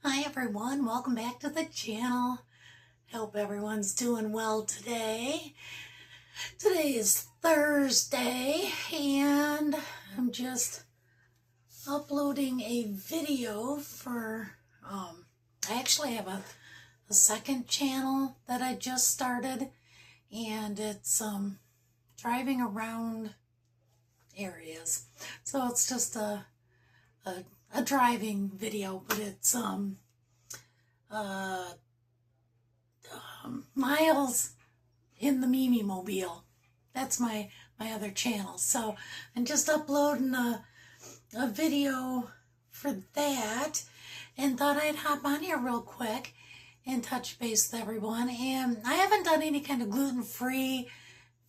Hi everyone, welcome back to the channel. Hope everyone's doing well today. Today is Thursday and I'm just uploading a video for, I actually have a second channel that I just started, and it's driving around areas. So it's just a driving video, but it's miles in the Mimi Mobile. That's my other channel. So I'm just uploading a video for that, and thought I'd hop on here real quick and touch base with everyone. And I haven't done any kind of gluten-free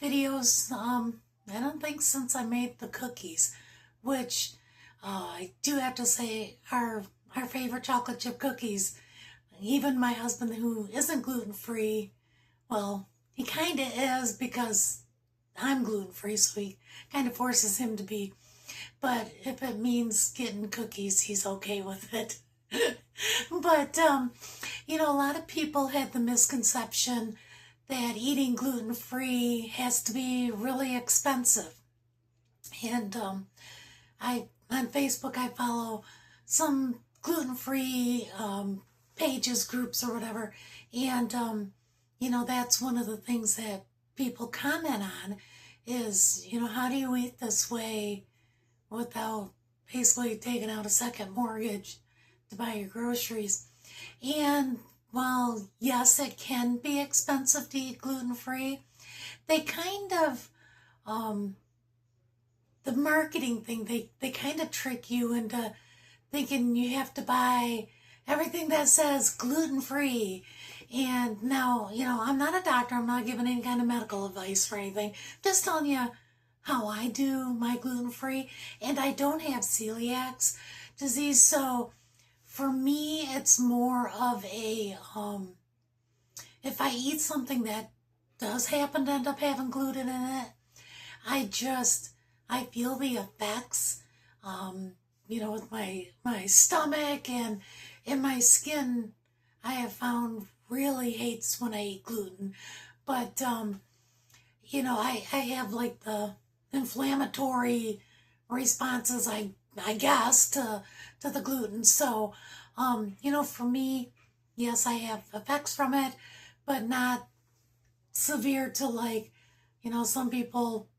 videos, I don't think, since I made the cookies, which I do have to say are our favorite chocolate chip cookies. Even my husband, who isn't gluten-free, well, he kind of is because I'm gluten-free, so he kind of forces him to be. But if it means getting cookies, he's okay with it. But, a lot of people had the misconception that eating gluten-free has to be really expensive. And on Facebook, I follow some gluten-free pages, groups, or whatever. And, that's one of the things that people comment on is, how do you eat this way without basically taking out a second mortgage to buy your groceries? And while, yes, it can be expensive to eat gluten-free, they kind of, the marketing thing, they kind of trick you into thinking you have to buy everything that says gluten-free. And now, I'm not a doctor. I'm not giving any kind of medical advice or anything. Just telling you how I do my gluten-free. And I don't have celiac disease. So for me, it's more of a, if I eat something that does happen to end up having gluten in it, I feel the effects, with my stomach and in my skin. I have found really hates when I eat gluten. But, I have like the inflammatory responses, I guess, to the gluten. So, for me, yes, I have effects from it, but not severe to like, some people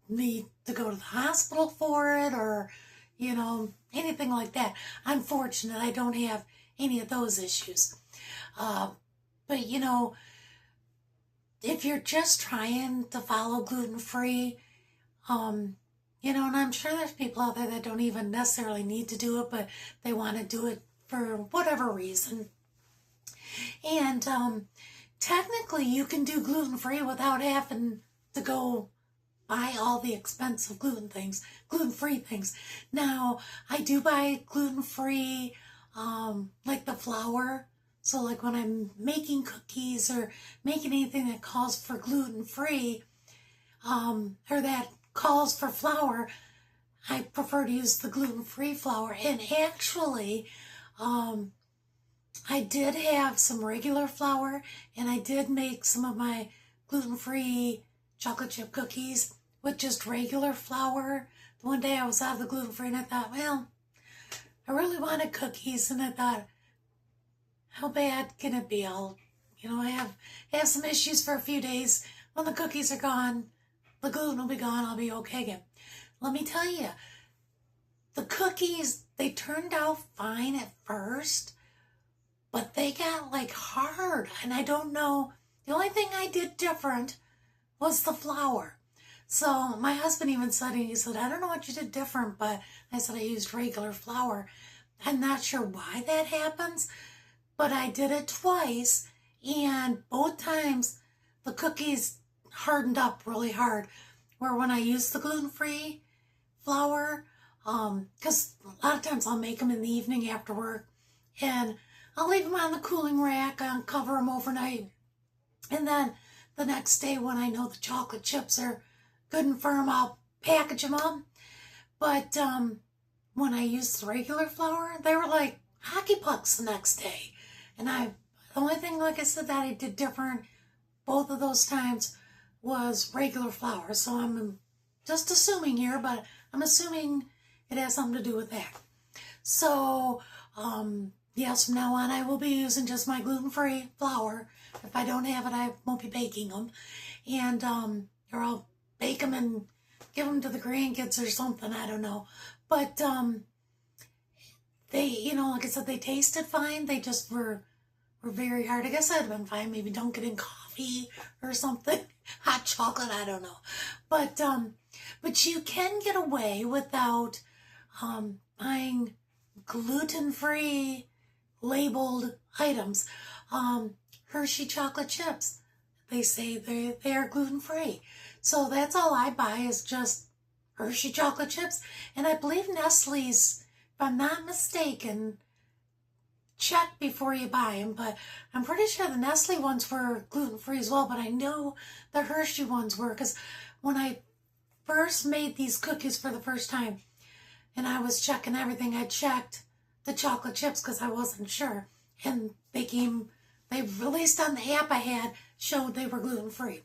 need to go to the hospital for it, or, anything like that. I'm fortunate I don't have any of those issues. But, if you're just trying to follow gluten-free, and I'm sure there's people out there that don't even necessarily need to do it, but they want to do it for whatever reason. And technically, you can do gluten-free without having to go buy all the expensive gluten-free things. Now, I do buy gluten-free, like the flour. So like when I'm making cookies or making anything that calls for gluten-free, or that calls for flour, I prefer to use the gluten-free flour. And actually, I did have some regular flour, and I did make some of my gluten-free chocolate chip cookies with just regular flour. The one day I was out of the gluten-free, and I thought, well, I really wanted cookies, and I thought, how bad can it be? I have some issues for a few days. When the cookies are gone, the gluten will be gone, I'll be okay again. Let me tell you, the cookies, they turned out fine at first, but they got like hard, and I don't know. The only thing I did different was the flour. So my husband even said, he said, I don't know what you did different, but I said I used regular flour. I'm not sure why that happens, but I did it twice, and both times the cookies hardened up really hard. Where when I use the gluten-free flour, because a lot of times I'll make them in the evening after work, and I'll leave them on the cooling rack, I'll cover them overnight, and then the next day when I know the chocolate chips are good and firm, I'll package them up. But when I used the regular flour, they were like hot Lucky Pucks the next day. And the only thing, like I said, that I did different both of those times was regular flour. So I'm just assuming here, but I'm assuming it has something to do with that. So, yes, from now on I will be using just my gluten-free flour. If I don't have it, I won't be baking them. And, or I'll bake them and give them to the grandkids or something, I don't know. But, they, you know, like I said, they tasted fine. They just were very hard. I guess I'd have been fine maybe dunk it in coffee or something. Hot chocolate, I don't know. But you can get away without buying gluten-free labeled items. Hershey chocolate chips, they say they are gluten-free. So that's all I buy is just Hershey chocolate chips. And I believe Nestle's, if I'm not mistaken, check before you buy them, but I'm pretty sure the Nestle ones were gluten-free as well, but I know the Hershey ones were, because when I first made these cookies for the first time and I was checking everything, I checked the chocolate chips because I wasn't sure, and they released on the app I had, showed they were gluten-free.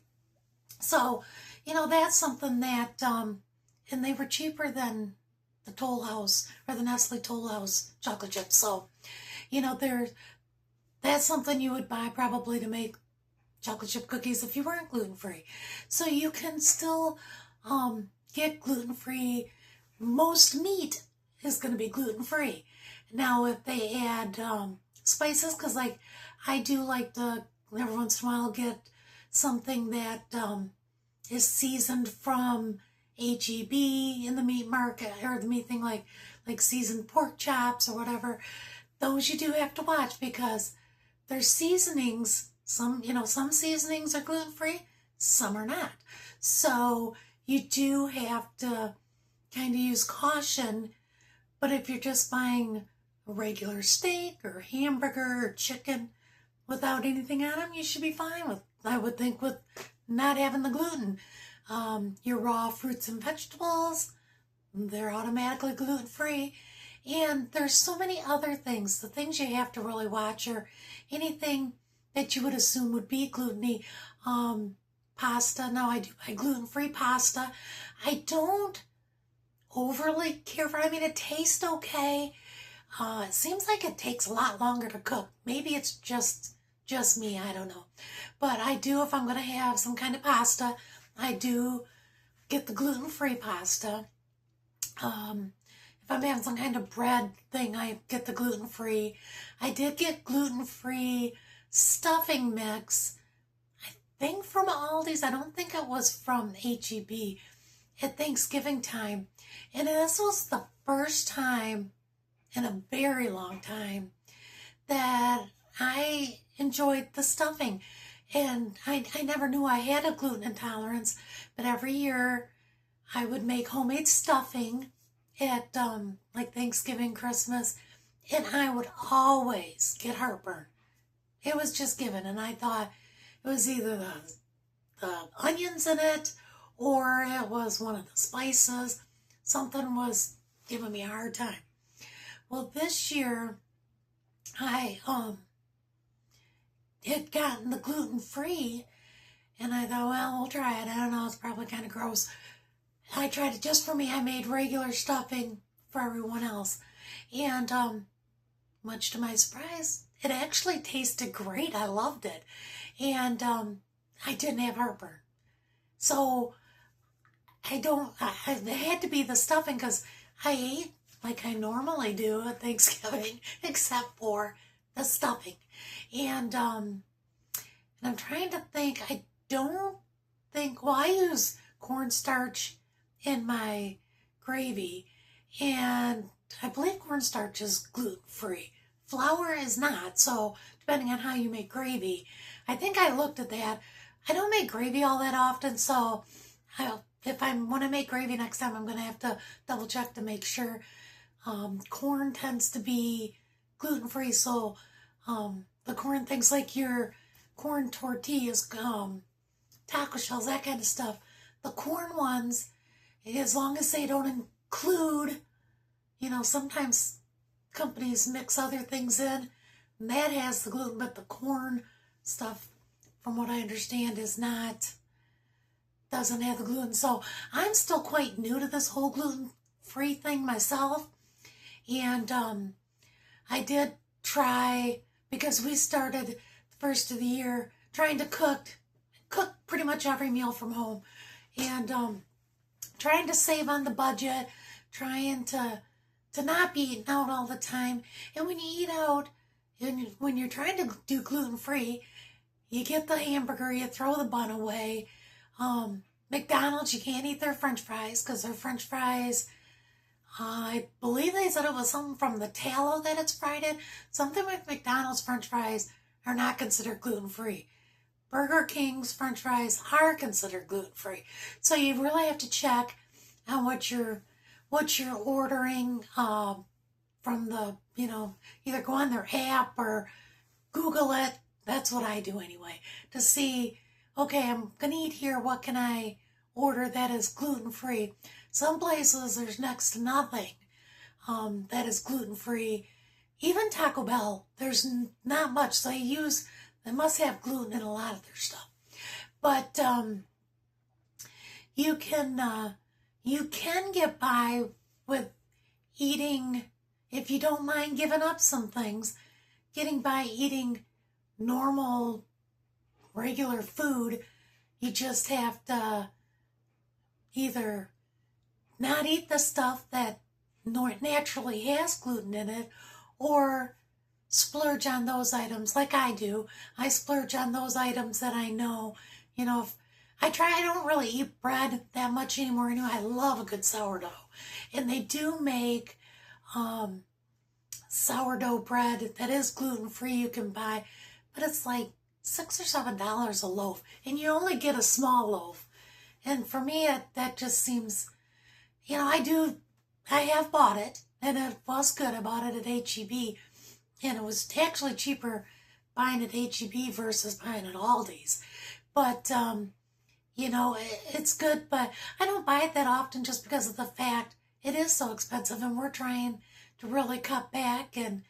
So, you know, that's something that, and they were cheaper than the Toll House, or the Nestle Toll House chocolate chips. So, you know, that's something you would buy probably to make chocolate chip cookies if you weren't gluten-free. So you can still get gluten-free. Most meat is going to be gluten-free. Now, if they add spices, because like I do like to every once in a while get something that is seasoned from H-E-B in the meat market, or the meat thing, like seasoned pork chops or whatever. Those you do have to watch because there's seasonings. Some seasonings are gluten-free, some are not. So you do have to kind of use caution. But if you're just buying a regular steak or hamburger or chicken without anything on them, you should be fine with, I would think, with not having the gluten. Your raw fruits and vegetables, they're automatically gluten-free. And there's so many other things. The things you have to really watch are anything that you would assume would be gluten-y. Pasta, now I do buy gluten-free pasta. I don't overly care for it. I mean, it tastes okay. It seems like it takes a lot longer to cook. Maybe it's just me, I don't know. But I do, if I'm going to have some kind of pasta, I do get the gluten-free pasta. If I'm having some kind of bread thing, I get the gluten-free. I did get gluten-free stuffing mix, I think from Aldi's. I don't think it was from H-E-B, at Thanksgiving time. And this was the first time in a very long time that I enjoyed the stuffing. And I never knew I had a gluten intolerance, but every year I would make homemade stuffing at like Thanksgiving, Christmas, and I would always get heartburn. It was just given, and I thought it was either the onions in it or it was one of the spices. Something was giving me a hard time. Well, this year I had gotten the gluten-free, and I thought, well, we'll try it. I don't know, it's probably kind of gross. I tried it just for me. I made regular stuffing for everyone else. And much to my surprise, it actually tasted great. I loved it. And I didn't have heartburn. So it had to be the stuffing because I ate like I normally do at Thanksgiving, except for the stuffing. And I'm trying to think, I use cornstarch in my gravy, and I believe cornstarch is gluten-free. Flour is not, so depending on how you make gravy. I think I looked at that. I don't make gravy all that often, so when I make gravy next time, I'm going to have to double check to make sure. Corn tends to be gluten-free, so the corn things like your corn tortillas, taco shells, that kind of stuff, the corn ones, as long as they don't include, sometimes companies mix other things in, and that has the gluten, but the corn stuff, from what I understand, doesn't have the gluten. So I'm still quite new to this whole gluten-free thing myself. And I did try, because we started the first of the year trying to cook pretty much every meal from home, and trying to save on the budget, trying to not be eating out all the time. And when you eat out, and when you're trying to do gluten-free, you get the hamburger, you throw the bun away. McDonald's, you can't eat their French fries because their French fries, I believe they said it was something from the tallow that it's fried in. Something with McDonald's French fries are not considered gluten-free. Burger King's French fries are considered gluten-free. So you really have to check on what you're ordering from the, either go on their app or Google it. That's what I do anyway, to see, okay, I'm going to eat here. What can I order that is gluten-free? Some places there's next to nothing that is gluten-free. Even Taco Bell, there's not much. So they must have gluten in a lot of their stuff. But you can get by with eating, if you don't mind giving up some things, getting by eating normal, regular food. You just have to either not eat the stuff that naturally has gluten in it, or splurge on those items like I do. I splurge on those items that I know, if I don't really eat bread that much anymore. I love a good sourdough. And they do make sourdough bread that is gluten-free you can buy, but it's like $6 or $7 a loaf, and you only get a small loaf. And for me, that just seems, I have bought it, and it was good. I bought it at H-E-B, and it was actually cheaper buying at H-E-B versus buying at Aldi's. But, it's good, but I don't buy it that often just because of the fact it is so expensive, and we're trying to really cut back and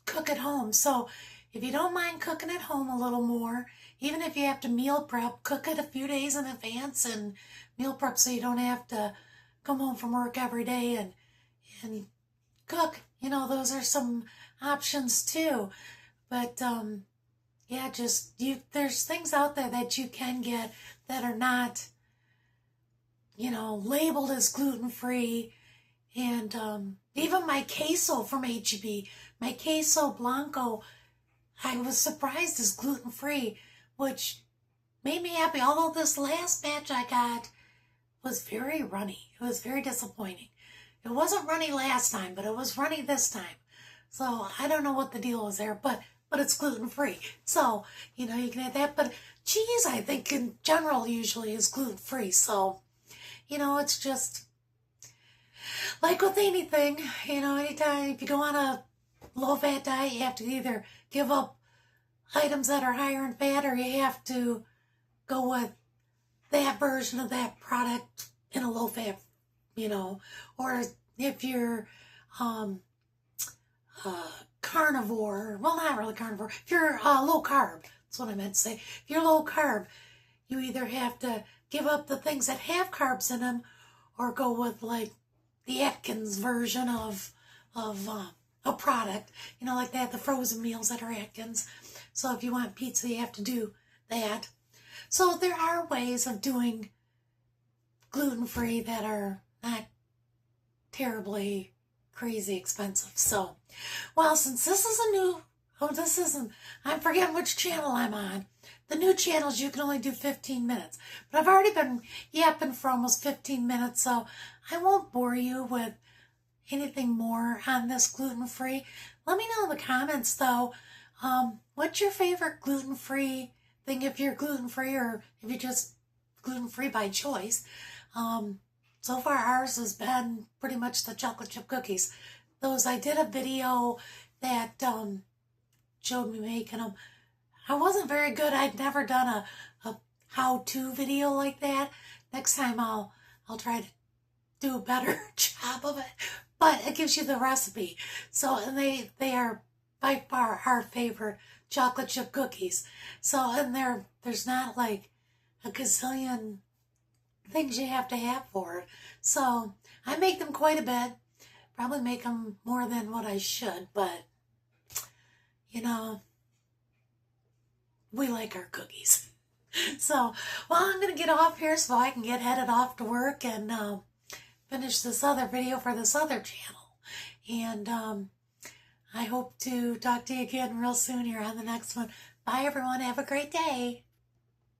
cook at home. So if you don't mind cooking at home a little more, even if you have to meal prep, cook it a few days in advance and meal prep so you don't have to come home from work every day and cook. Those are some options too. But there's things out there that you can get that are not, labeled as gluten-free. And even my queso from H-E-B, my queso blanco, I was surprised is gluten-free, which made me happy. Although this last batch I got was very runny. It was very disappointing. It wasn't runny last time, but it was runny this time. So I don't know what the deal was there, but it's gluten-free. So, you can have that. But cheese, I think, in general, usually is gluten-free. So, it's just like with anything, anytime if you go on a low-fat diet, you have to either give up items that are higher in fat, or you have to go with that version of that product in a low-fat, or if you're carnivore, well, not really carnivore, if you're low carb, that's what I meant to say. If you're low carb, you either have to give up the things that have carbs in them, or go with like the Atkins version of a product, like they have the frozen meals that are Atkins. So if you want pizza, you have to do that. So there are ways of doing gluten-free that are not terribly crazy expensive. So, well, since this is I'm forgetting which channel I'm on. The new channels, you can only do 15 minutes. But I've already been yapping for almost 15 minutes, so I won't bore you with anything more on this gluten-free. Let me know in the comments, though, what's your favorite gluten-free thing, if you're gluten-free or if you're just gluten-free by choice. So far, ours has been pretty much the chocolate chip cookies. I did a video that showed me making them. I wasn't very good. I'd never done a how-to video like that. Next time I'll try to do a better job of it. but it gives you the recipe. So, and they are by far our favorite chocolate chip cookies. So, and there's not like a gazillion things you have to have for it. So I make them quite a bit. Probably make them more than what I should, but you know, we like our cookies. So, well, I'm going to get off here so I can get headed off to work and finish this other video for this other channel. And I hope to talk to you again real soon here on the next one. Bye, everyone. Have a great day.